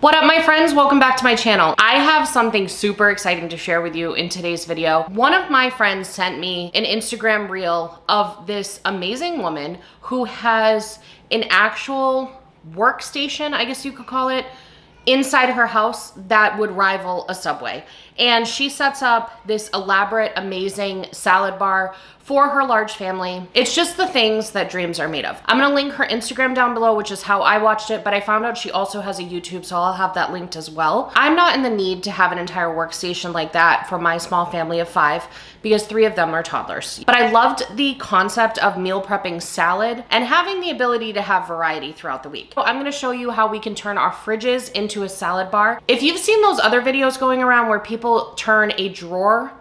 What up, my friends? Welcome back to my channel. I have something super exciting to share with you in today's video. One of my friends sent me an Instagram reel of this amazing woman who has an actual workstation, I guess you could call it, inside her house that would rival a Subway. And she sets up this elaborate, amazing salad bar for her large family. It's just the things that dreams are made of. I'm gonna link her Instagram down below, which is how I watched it, but I found out she also has a YouTube, so I'll have that linked as well. I'm not in the need to have an entire workstation like that for my small family of 5 because 3 of them are toddlers. But I loved the concept of meal prepping salad and having the ability to have variety throughout the week. So I'm gonna show you how we can turn our fridges into a salad bar. If you've seen those other videos going around where people turn a drawer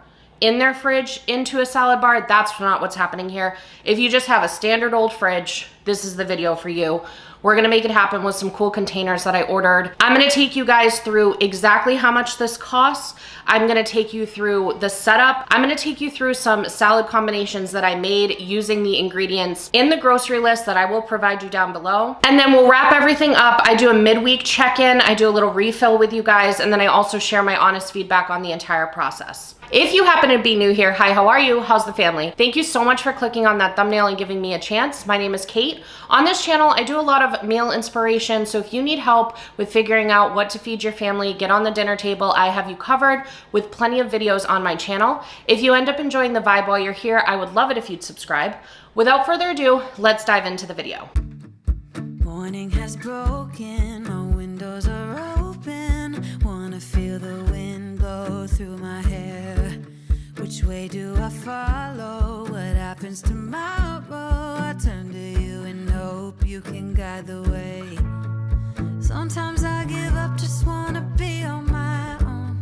in their fridge into a salad bar, that's not what's happening here. If you just have a standard old fridge, this is the video for you. We're gonna make it happen with some cool containers that I ordered. I'm gonna take you guys through exactly how much this costs. I'm gonna take you through the setup. I'm gonna take you through some salad combinations that I made using the ingredients in the grocery list that I will provide you down below. And then we'll wrap everything up. I do a midweek check-in, I do a little refill with you guys, and then I also share my honest feedback on the entire process. If you happen to be new here, hi, how are you? How's the family? Thank you so much for clicking on that thumbnail and giving me a chance. My name is Kate. On this channel, I do a lot of meal inspiration, so if you need help with figuring out what to feed your family, get on the dinner table, I have you covered with plenty of videos on my channel. If you end up enjoying the vibe while you're here, I would love it if you'd subscribe. Without further ado, let's dive into the video. Morning has broken, my windows are open. Wanna feel the wind blow through my hair. Which way do I follow? What happens tomorrow? I turn to you and hope you can guide the way. Sometimes I give up, just wanna be on my own.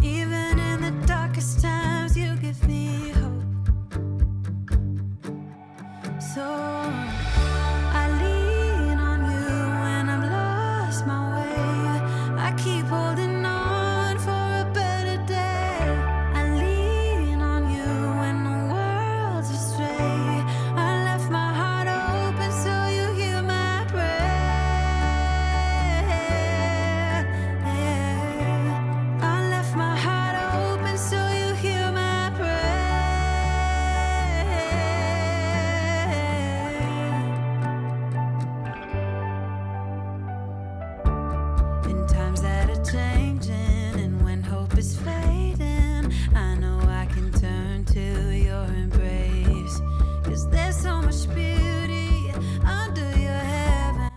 Even in the darkest times, you give me hope. So I lean on you when I'm lost my way. I keep holding on for a better day. I lean on you when the world's astray. I left my heart open so you hear my prayer. I left my heart open so you hear my prayer. In times that are changing and when hope is fading, I know I can turn to your embrace. 'Cause there's so much beauty under your heaven.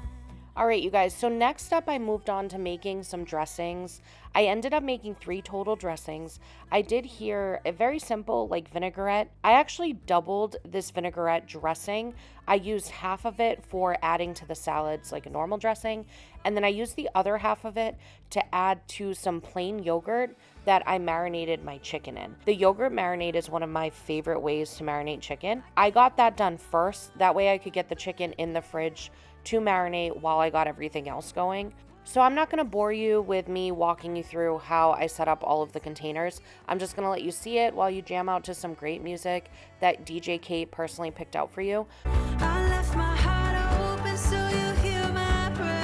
All right, you guys, so next up I moved on to making some dressings. I ended up making 3 total dressings. I did here a very simple like vinaigrette. I actually doubled this vinaigrette dressing. I used half of it for adding to the salads like a normal dressing, and then I used the other half of it to add to some plain yogurt that I marinated my chicken in. The yogurt marinade is one of my favorite ways to marinate chicken. I got that done first. That way I could get the chicken in the fridge to marinate while I got everything else going. So I'm not gonna bore you with me walking you through how I set up all of the containers. I'm just gonna let you see it while you jam out to some great music that DJ Kate personally picked out for you. I left my heart open so you hear my prayer.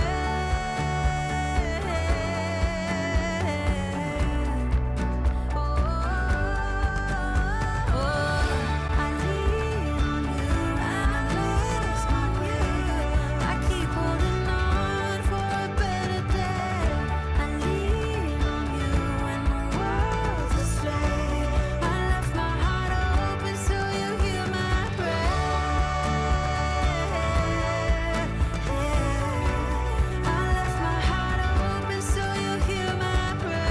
I lean on you and I'm lost my way. I keep holding on for a better day. I lean on you when the world's astray. I left my heart open so you hear my prayer. I left my heart open so you hear my prayer.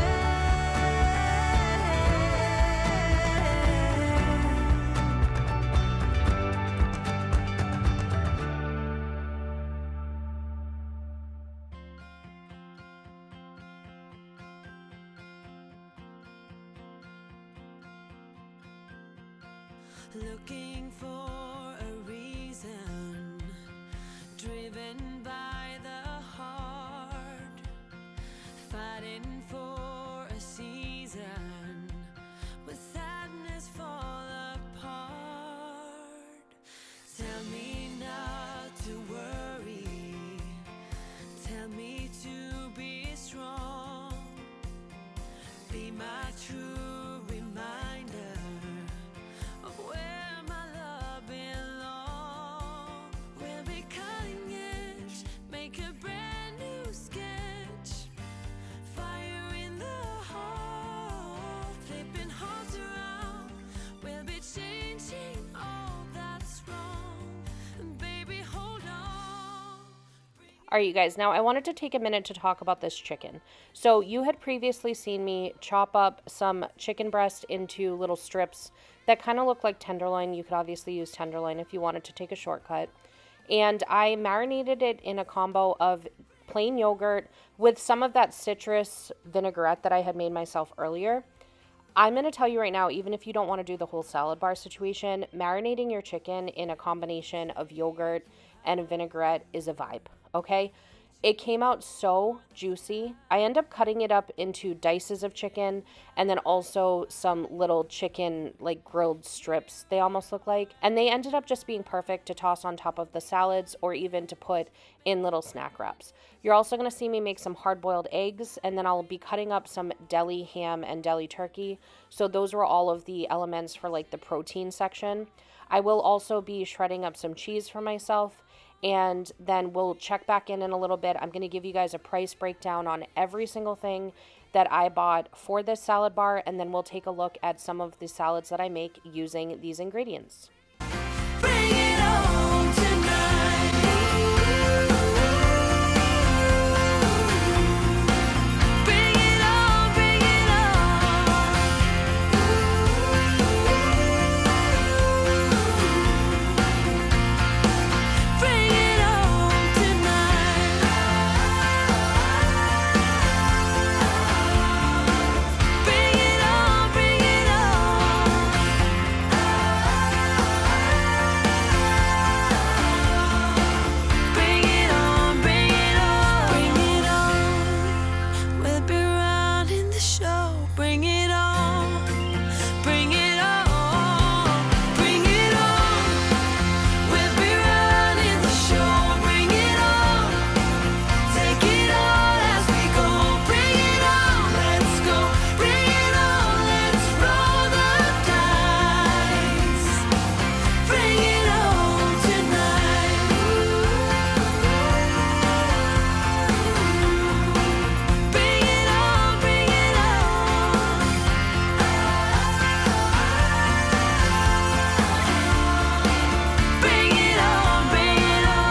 Looking for a reason, driven by the heart, fighting for a season, with sadness fall apart. Tell me not to worry. All right, you guys, now I wanted to take a minute to talk about this chicken. So you had previously seen me chop up some chicken breast into little strips that kind of look like tenderloin. You could obviously use tenderloin if you wanted to take a shortcut. And I marinated it in a combo of plain yogurt with some of that citrus vinaigrette that I had made myself earlier. I'm going to tell you right now, even if you don't want to do the whole salad bar situation, marinating your chicken in a combination of yogurt and a vinaigrette is a vibe, okay? It came out so juicy. I end up cutting it up into dices of chicken and then also some little chicken, like grilled strips, they almost look like. And they ended up just being perfect to toss on top of the salads or even to put in little snack wraps. You're also going to see me make some hard-boiled eggs, and then I'll be cutting up some Deli Ham and Deli Turkey. So those were all of the elements for like the protein section. I will also be shredding up some cheese for myself, and then we'll check back in a little bit. I'm going to give you guys a price breakdown on every single thing that I bought for this salad bar, and then we'll take a look at some of the salads that I make using these ingredients. Bring it on tonight. Bring it on, bring it on. Bring it on tonight. Bring it on, bring it on. Bring it on, bring it on. Bring it on. We'll be running the show. Bring it on. Bring it on. Bring it on. We'll be running the show. Bring it on. Take it all as we go. Bring it on. Let's go. Bring it on. Let's roll the dice. Bring it on tonight. Bring it on, bring it on. Bring it on, bring it on.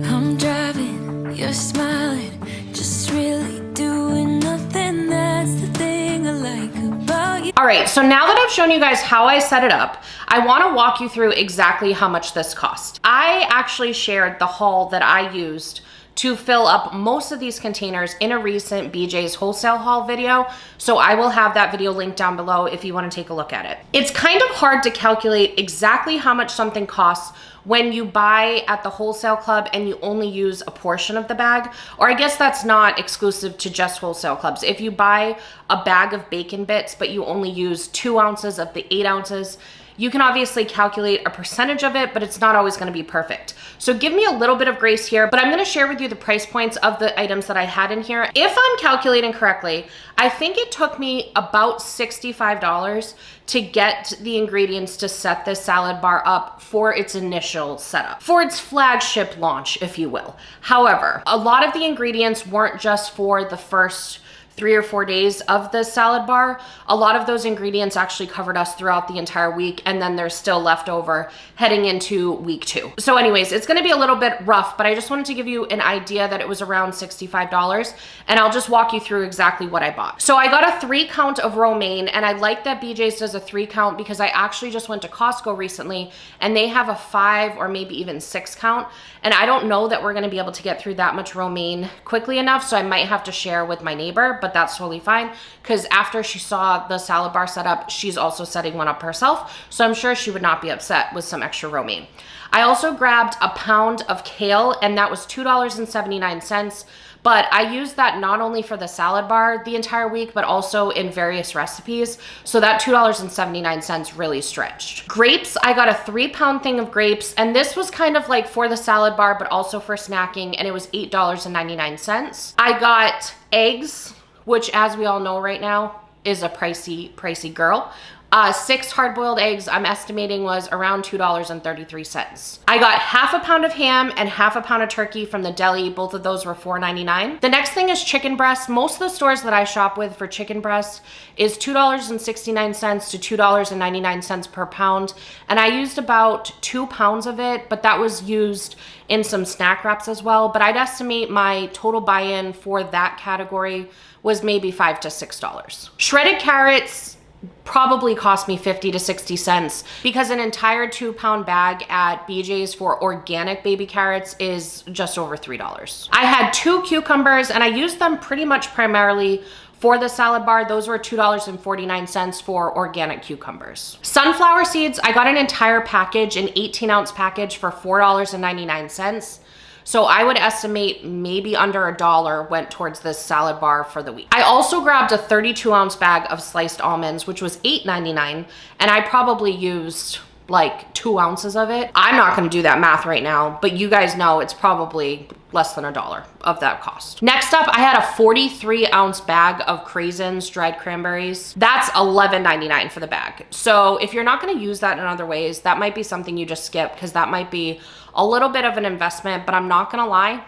I'm driving, you're smiling, just really doing nothing. That's the thing I like about you. All right, so now that I've shown you guys how I set it up, I want to walk you through exactly how much this cost. I actually shared the haul that I used to fill up most of these containers in a recent BJ's wholesale haul video. So I will have that video linked down below if you want to take a look at it. It's kind of hard to calculate exactly how much something costs when you buy at the wholesale club and you only use a portion of the bag, or I guess that's not exclusive to just wholesale clubs. If you buy a bag of bacon bits, but you only use 2 ounces of the 8 ounces, you can obviously calculate a percentage of it, but it's not always gonna be perfect. So give me a little bit of grace here, but I'm gonna share with you the price points of the items that I had in here. If I'm calculating correctly, I think it took me about $65 to get the ingredients to set this salad bar up for its initial setup, for its flagship launch, if you will. However, a lot of the ingredients weren't just for the first 3 or 4 days of the salad bar. A lot of those ingredients actually covered us throughout the entire week, and then there's still left over heading into week 2. So anyways, it's gonna be a little bit rough, but I just wanted to give you an idea that it was around $65, and I'll just walk you through exactly what I bought. So I got a 3 count of romaine, and I like that BJ's does a 3 count because I actually just went to Costco recently, and they have a 5 or maybe even 6 count, and I don't know that we're gonna be able to get through that much romaine quickly enough, so I might have to share with my neighbor, but that's totally fine because after she saw the salad bar set up, she's also setting one up herself, so I'm sure she would not be upset with some extra romaine. I also grabbed a pound of kale, and that was $2.79. But I used that not only for the salad bar the entire week, but also in various recipes. So that $2.79 really stretched. Grapes, I got a 3-pound thing of grapes, and this was kind of like for the salad bar, but also for snacking, and it was $8.99. I got eggs, which as we all know right now is a pricey girl. 6 hard-boiled eggs, I'm estimating was around $2.33. I got half a pound of ham and half a pound of turkey from the deli. Both of those were $4.99. The next thing is chicken breast. Most of the stores that I shop with for chicken breast is $2.69 to $2.99 per pound. And I used about 2 pounds of it, but that was used in some snack wraps as well. But I'd estimate my total buy-in for that category was maybe $5 to $6. Shredded carrots probably cost me 50 to 60 cents because an entire 2-pound bag at BJ's for organic baby carrots is just over $3. I had 2 cucumbers and I used them pretty much primarily for the salad bar. Those were $2.49 for organic cucumbers. Sunflower seeds, I got an entire package, an 18-ounce package for $4.99. So I would estimate maybe under $1 went towards this salad bar for the week. I also grabbed a 32-ounce bag of sliced almonds, which was $8.99, and I probably used like 2 ounces of it. I'm not gonna do that math right now, but you guys know it's probably less than $1 of that cost. Next up, I had a 43-ounce bag of craisins, dried cranberries. That's $11.99 for the bag. So if you're not gonna use that in other ways, that might be something you just skip because that might be a little bit of an investment, but I'm not gonna lie,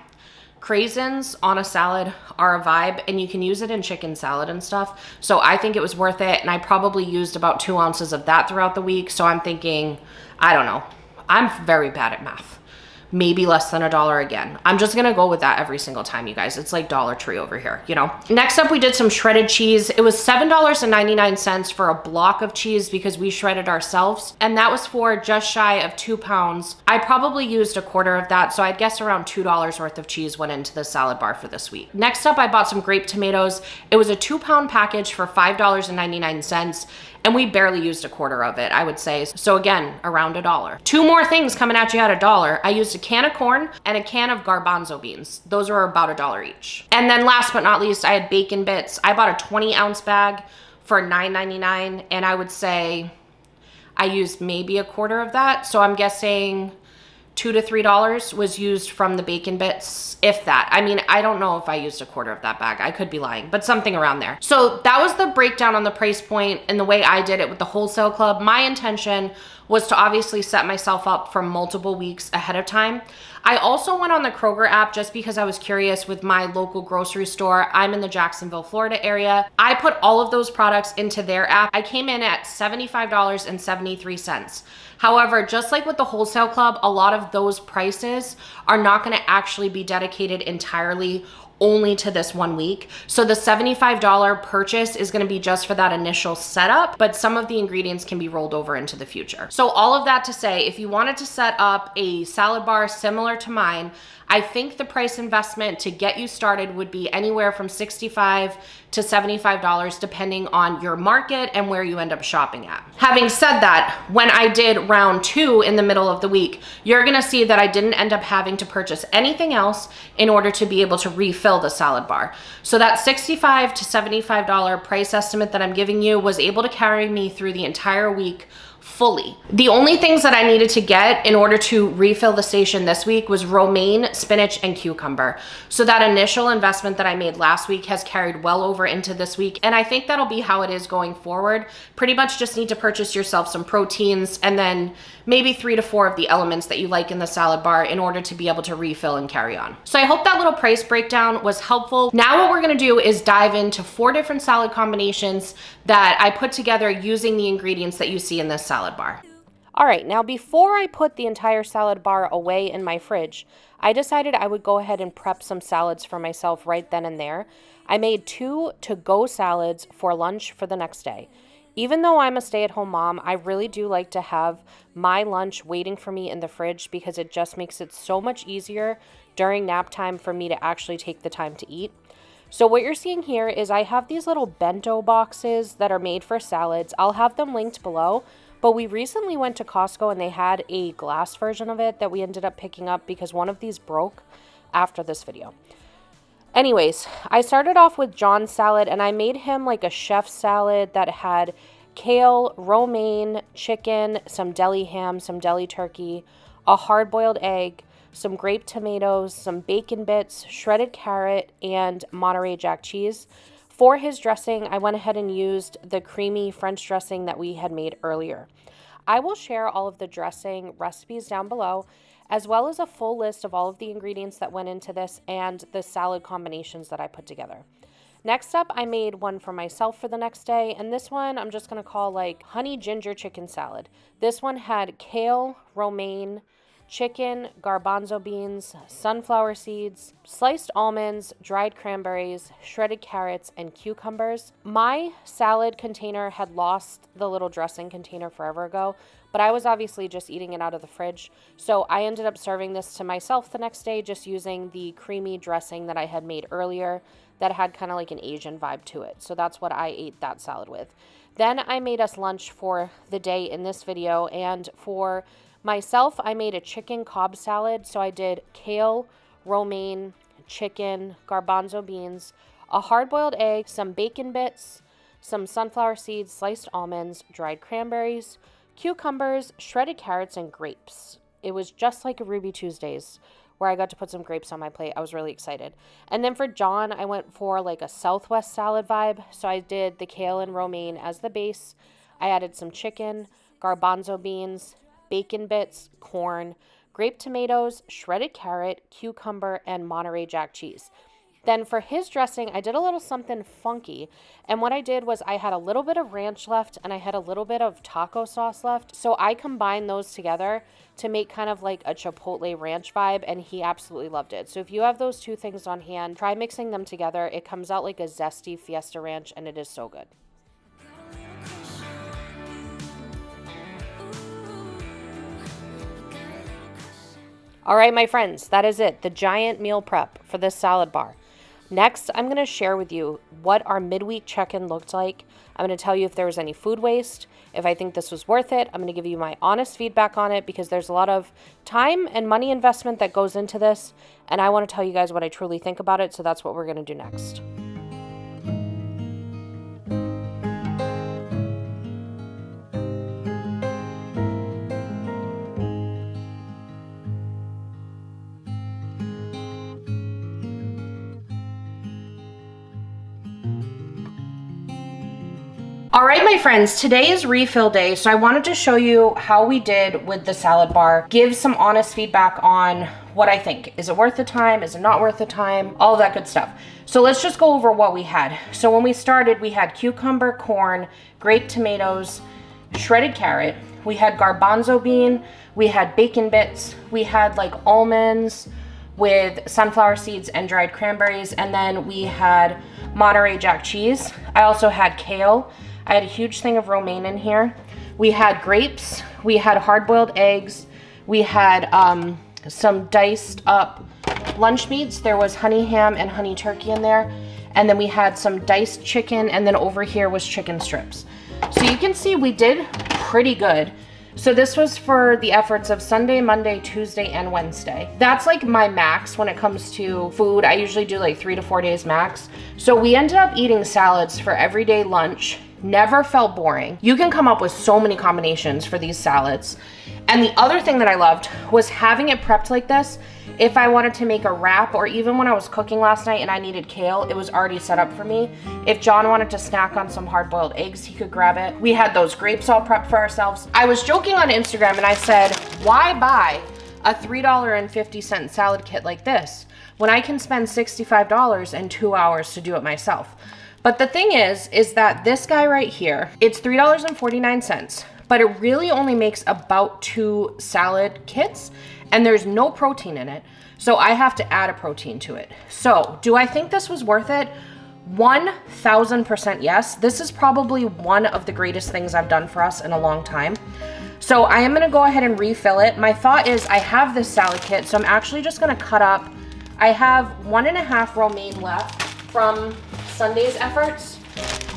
craisins on a salad are a vibe and you can use it in chicken salad and stuff. So I think it was worth it. And I probably used about 2 ounces of that throughout the week. So I'm thinking, I don't know. I'm very bad at math. Maybe less than $1 again. I'm just gonna go with that every single time, you guys. It's like Dollar Tree over here, you know? Next up, we did some shredded cheese. It was $7.99 for a block of cheese because we shredded ourselves. And that was for just shy of 2 pounds. I probably used a quarter of that. So I'd guess around $2 worth of cheese went into the salad bar for this week. Next up, I bought some grape tomatoes. It was a 2-pound package for $5.99. And we barely used a quarter of it, I would say. So again, around $1. 2 more things coming at you at $1. I used a can of corn and a can of garbanzo beans. Those were about $1 each. And then last but not least, I had bacon bits. I bought a 20-ounce bag for $9.99, and I would say I used maybe a quarter of that. So I'm guessing $2 to $3 was used from the bacon bits, if that. I mean, I don't know if I used a quarter of that bag. I could be lying, but something around there. So that was the breakdown on the price point and the way I did it with the wholesale club. My intention was to obviously set myself up for multiple weeks ahead of time. I also went on the Kroger app just because I was curious with my local grocery store. I'm in the Jacksonville, Florida area. I put all of those products into their app. I came in at $75.73. However, just like with the wholesale club, a lot of those prices are not gonna actually be dedicated entirely only to this 1 week. So the $75 purchase is gonna be just for that initial setup, but some of the ingredients can be rolled over into the future. So all of that to say, if you wanted to set up a salad bar similar to mine, I think the price investment to get you started would be anywhere from $65 to $75 depending on your market and where you end up shopping at. Having said that, when I did round 2 in the middle of the week, you're gonna see that I didn't end up having to purchase anything else in order to be able to refill the salad bar. So that $65 to $75 price estimate that I'm giving you was able to carry me through the entire week fully. The only things that I needed to get in order to refill the station this week was romaine, spinach, and cucumber. So that initial investment that I made last week has carried well over into this week. And I think that'll be how it is going forward. Pretty much just need to purchase yourself some proteins and then maybe 3 to 4 of the elements that you like in the salad bar in order to be able to refill and carry on. So I hope that little price breakdown was helpful. Now what we're gonna do is dive into 4 different salad combinations that I put together using the ingredients that you see in this salad bar. All right, now before I put the entire salad bar away in my fridge, I decided I would go ahead and prep some salads for myself right then and there. I made 2 to-go salads for lunch for the next day. Even though I'm a stay-at-home mom, I really do like to have my lunch waiting for me in the fridge because it just makes it so much easier during nap time for me to actually take the time to eat. So what you're seeing here is I have these little bento boxes that are made for salads. I'll have them linked below, but we recently went to Costco and they had a glass version of it that we ended up picking up because one of these broke after this video. Anyways, I started off with John's salad and I made him like a chef salad that had kale, romaine, chicken, some deli ham, some deli turkey, a hard-boiled egg, some grape tomatoes, some bacon bits, shredded carrot, and Monterey Jack cheese. For his dressing, I went ahead and used the creamy French dressing that we had made earlier. I will share all of the dressing recipes down below, as well as a full list of all of the ingredients that went into this and the salad combinations that I put together. Next up, I made one for myself for the next day, and this one I'm just going to call like honey ginger chicken salad. This one had kale, romaine, chicken, garbanzo beans, sunflower seeds, sliced almonds, dried cranberries, shredded carrots, and cucumbers. My salad container had lost the little dressing container forever ago, but I was obviously just eating it out of the fridge. So I ended up serving this to myself the next day, just using the creamy dressing that I had made earlier that had kind of like an Asian vibe to it. So that's what I ate that salad with. Then I made us lunch for the day in this video, and for myself, I made a chicken Cobb salad. So I did kale, romaine, chicken, garbanzo beans, a hard-boiled egg, some bacon bits, some sunflower seeds, sliced almonds, dried cranberries, cucumbers, shredded carrots, and grapes. It was just like a Ruby Tuesdays where I got to put some grapes on my plate. I was really excited. And then for John, I went for like a Southwest salad vibe. So I did the kale and romaine as the base. I added some chicken, garbanzo beans, bacon bits, corn, grape tomatoes, shredded carrot, cucumber, and Monterey Jack cheese. Then for his dressing, I did a little something funky. And what I did was I had a little bit of ranch left and I had a little bit of taco sauce left. So I combined those together to make kind of like a chipotle ranch vibe, and he absolutely loved it. So if you have those two things on hand, try mixing them together. It comes out like a zesty Fiesta Ranch, and it is so good. All right, my friends, that is it. The giant meal prep for this salad bar. Next, I'm going to share with you what our midweek check-in looked like. I'm going to tell you if there was any food waste, if I think this was worth it. I'm going to give you my honest feedback on it because there's a lot of time and money investment that goes into this, and I want to tell you guys what I truly think about it, so that's what we're going to do next. All right, my friends, today is refill day, so I wanted to show you how we did with the salad bar, give some honest feedback on what I think. Is it worth the time? Is it not worth the time? All of that good stuff. So let's just go over what we had. So when we started, we had cucumber, corn, grape tomatoes, shredded carrot. We had garbanzo bean. We had bacon bits. We had like almonds with sunflower seeds and dried cranberries. And then we had Monterey Jack cheese. I also had kale. I had a huge thing of romaine in here. We had grapes. We had hard-boiled eggs. We had some diced up lunch meats. There was honey ham and honey turkey in there. And then we had some diced chicken, and then over here was chicken strips. So you can see we did pretty good. So this was for the efforts of Sunday, Monday, Tuesday, and Wednesday. That's like my max when it comes to food. I usually do like 3 to 4 days max. So we ended up eating salads for everyday lunch. Never felt boring. You can come up with so many combinations for these salads. And the other thing that I loved was having it prepped like this. If I wanted to make a wrap, or even when I was cooking last night and I needed kale, it was already set up for me. If John wanted to snack on some hard-boiled eggs, he could grab it. We had those grapes all prepped for ourselves. I was joking on Instagram and I said, why buy a $3.50 salad kit like this when I can spend $65 in 2 hours to do it myself? But the thing is that this guy right here, it's $3.49, but it really only makes about 2 salad kits, and there's no protein in it. So I have to add a protein to it. So do I think this was worth it? 1000% yes. This is probably one of the greatest things I've done for us in a long time. So I am gonna go ahead and refill it. My thought is I have this salad kit, so I'm actually just gonna cut up. I have 1.5 romaine left from Sunday's efforts.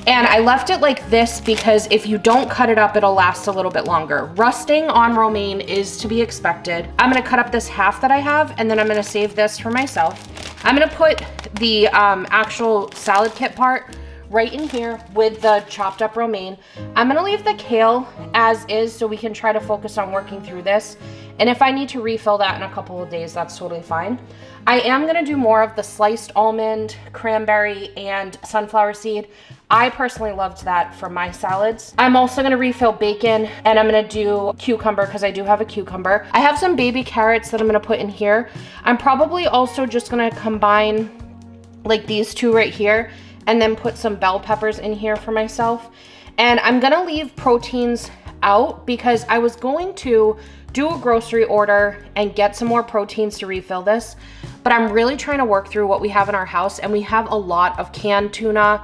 And I left it like this because if you don't cut it up, it'll last a little bit longer. Rusting on romaine is to be expected. I'm gonna cut up this half that I have, and then I'm gonna save this for myself. I'm gonna put the actual salad kit part right in here with the chopped up romaine. I'm gonna leave the kale as is so we can try to focus on working through this. And if I need to refill that in a couple of days, that's totally fine. I am gonna do more of the sliced almond, cranberry, and sunflower seed. I personally loved that for my salads. I'm also gonna refill bacon, and I'm gonna do cucumber because I do have a cucumber. I have some baby carrots that I'm gonna put in here. I'm probably also just gonna combine like these two right here and then put some bell peppers in here for myself. And I'm gonna leave proteins out because I was going to do a grocery order and get some more proteins to refill this, but I'm really trying to work through what we have in our house, and we have a lot of canned tuna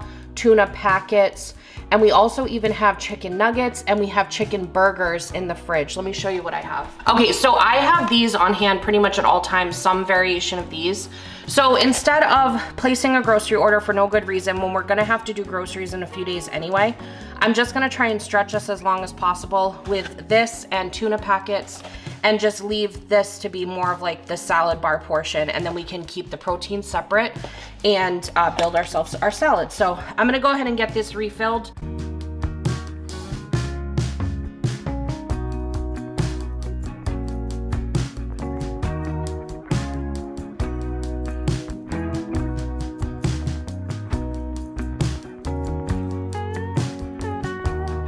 packets, and we also even have chicken nuggets, and we have chicken burgers in the fridge. Let me show you what I have. Okay, so I have these on hand pretty much at all times, some variation of these. So instead of placing a grocery order for no good reason when we're gonna have to do groceries in a few days anyway, I'm just gonna try and stretch us as long as possible with this and tuna packets, and just leave this to be more of like the salad bar portion, and then we can keep the protein separate and build ourselves our salad. So I'm gonna go ahead and get this refilled.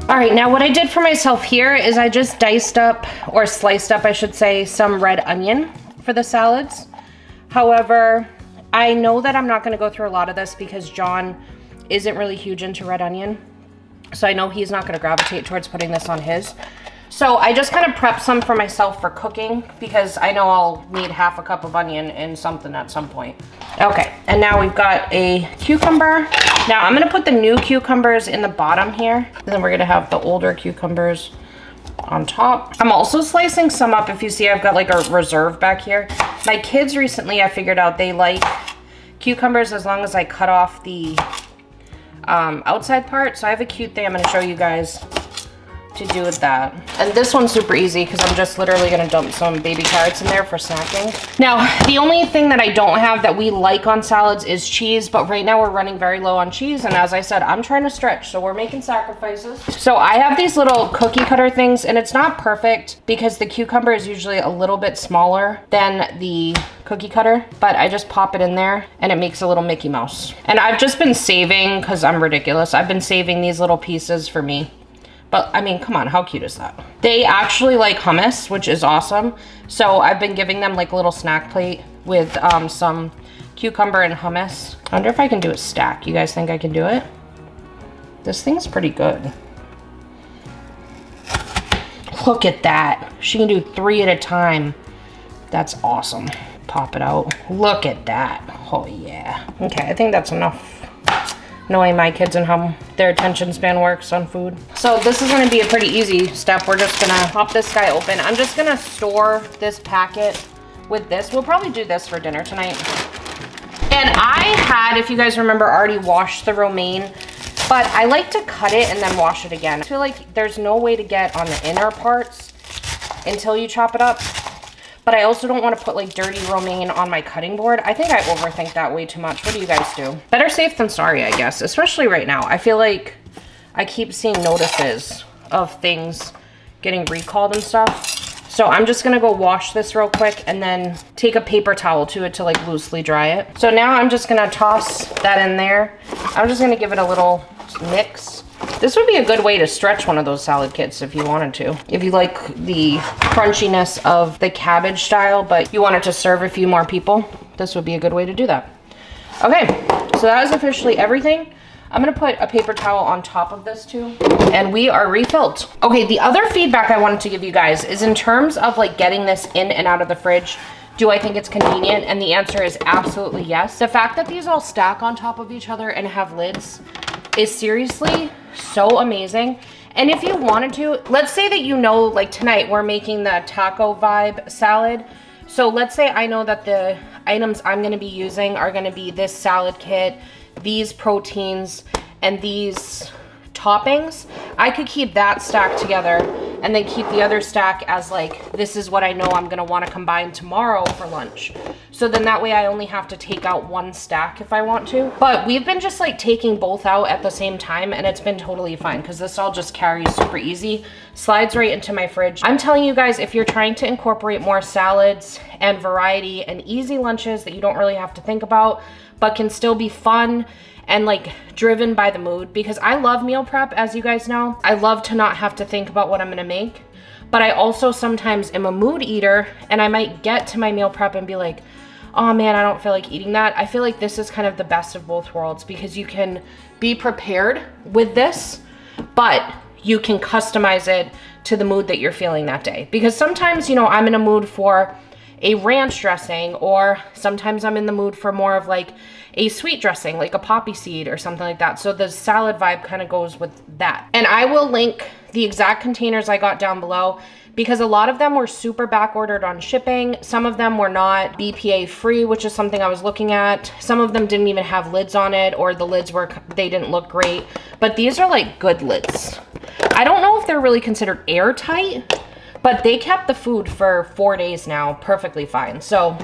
All right, now what I did for myself here is I just diced up, or sliced up, I should say, some red onion for the salads. However, I know that I'm not gonna go through a lot of this because John isn't really huge into red onion. So I know he's not gonna gravitate towards putting this on his. So I just kind of prepped some for myself for cooking because I know I'll need half a cup of onion in something at some point. Okay, and now we've got a cucumber. Now I'm gonna put the new cucumbers in the bottom here, and then we're gonna have the older cucumbers on top. I'm also slicing some up. If you see, I've got like a reserve back here. My kids recently, I figured out they like cucumbers as long as I cut off the outside part. So I have a cute thing I'm gonna show you guys to do with that. And this one's super easy because I'm just literally gonna dump some baby carrots in there for snacking. Now, the only thing that I don't have that we like on salads is cheese, but right now we're running very low on cheese, and as I said, I'm trying to stretch, so we're making sacrifices. So I have these little cookie cutter things, and it's not perfect because the cucumber is usually a little bit smaller than the cookie cutter, but I just pop it in there and it makes a little Mickey Mouse. And I've just been saving, because I'm ridiculous, I've been saving these little pieces for me. But I mean, come on, how cute is that? They actually like hummus, which is awesome. So I've been giving them like a little snack plate with some cucumber and hummus. I wonder if I can do a stack. You guys think I can do it? This thing's pretty good. Look at that. She can do 3 at a time. That's awesome. Pop it out. Look at that. Oh yeah. Okay, I think that's enough. Knowing my kids and how their attention span works on food. So this is gonna be a pretty easy step. We're just gonna pop this guy open. I'm just gonna store this packet with this. We'll probably do this for dinner tonight. And I had, if you guys remember, already washed the romaine, but I like to cut it and then wash it again. I feel like there's no way to get on the inner parts until you chop it up. But I also don't want to put like dirty romaine on my cutting board. I think I overthink that way too much. What do you guys do? Better safe than sorry, I guess, especially right now. I feel like I keep seeing notices of things getting recalled and stuff. So I'm just gonna go wash this real quick and then take a paper towel to it to like loosely dry it. So now I'm just gonna toss that in there. I'm just gonna give it a little mix. This would be a good way to stretch one of those salad kits if you wanted to. If you like the crunchiness of the cabbage style, but you wanted to serve a few more people, this would be a good way to do that. Okay, so that is officially everything. I'm gonna put a paper towel on top of this too, and we are refilled. Okay, the other feedback I wanted to give you guys is in terms of like getting this in and out of the fridge. Do I think it's convenient? And the answer is absolutely yes. The fact that these all stack on top of each other and have lids is seriously so amazing. And if you wanted to, let's say that you know, like tonight we're making the taco vibe salad. So let's say I know that the items I'm gonna be using are gonna be this salad kit, these proteins, and these toppings. I could keep that stacked together and then keep the other stack as like, this is what I know I'm gonna wanna combine tomorrow for lunch. So then that way I only have to take out one stack if I want to. But we've been just like taking both out at the same time, and it's been totally fine because this all just carries super easy, slides right into my fridge. I'm telling you guys, if you're trying to incorporate more salads and variety and easy lunches that you don't really have to think about, but can still be fun and like driven by the mood, because I love meal prep, as you guys know. I love to not have to think about what I'm gonna make, but I also sometimes am a mood eater, and I might get to my meal prep and be like, oh man, I don't feel like eating that. I feel like this is kind of the best of both worlds, because you can be prepared with this, but you can customize it to the mood that you're feeling that day. Because sometimes, you know, I'm in a mood for a ranch dressing, or sometimes I'm in the mood for more of like a sweet dressing, like a poppy seed or something like that. So the salad vibe kind of goes with that. And I will link the exact containers I got down below, because a lot of them were super back ordered on shipping. Some of them were not BPA free, which is something I was looking at. Some of them didn't even have lids on it, or the lids they didn't look great. But these are like good lids. I don't know if they're really considered airtight, but they kept the food for 4 days now perfectly fine. So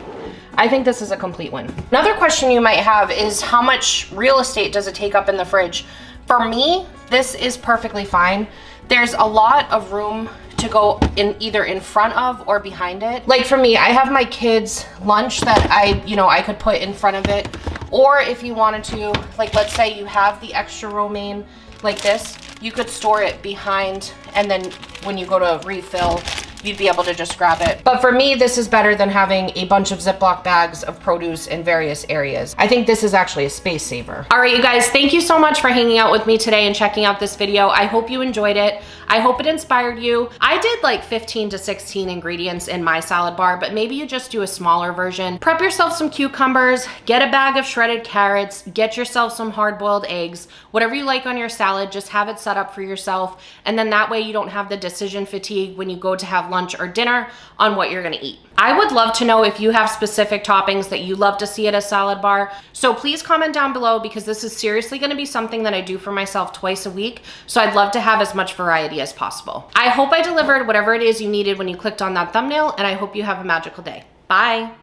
I think this is a complete win. Another question you might have is, how much real estate does it take up in the fridge? For me, this is perfectly fine. There's a lot of room to go in, either in front of or behind it. Like for me, I have my kids' lunch that I could put in front of it. Or if you wanted to, like let's say you have the extra romaine like this, you could store it behind, and then when you go to refill, you'd be able to just grab it. But for me, this is better than having a bunch of Ziploc bags of produce in various areas. I think this is actually a space saver. All right, you guys, thank you so much for hanging out with me today and checking out this video. I hope you enjoyed it. I hope it inspired you. I did like 15 to 16 ingredients in my salad bar, but maybe you just do a smaller version. Prep yourself some cucumbers, get a bag of shredded carrots, get yourself some hard-boiled eggs, whatever you like on your salad, just have it set up for yourself. And then that way you don't have the decision fatigue when you go to have lunch or dinner on what you're gonna eat. I would love to know if you have specific toppings that you love to see at a salad bar. So please comment down below, because this is seriously gonna be something that I do for myself twice a week. So I'd love to have as much variety as possible. I hope I delivered whatever it is you needed when you clicked on that thumbnail, and I hope you have a magical day. Bye.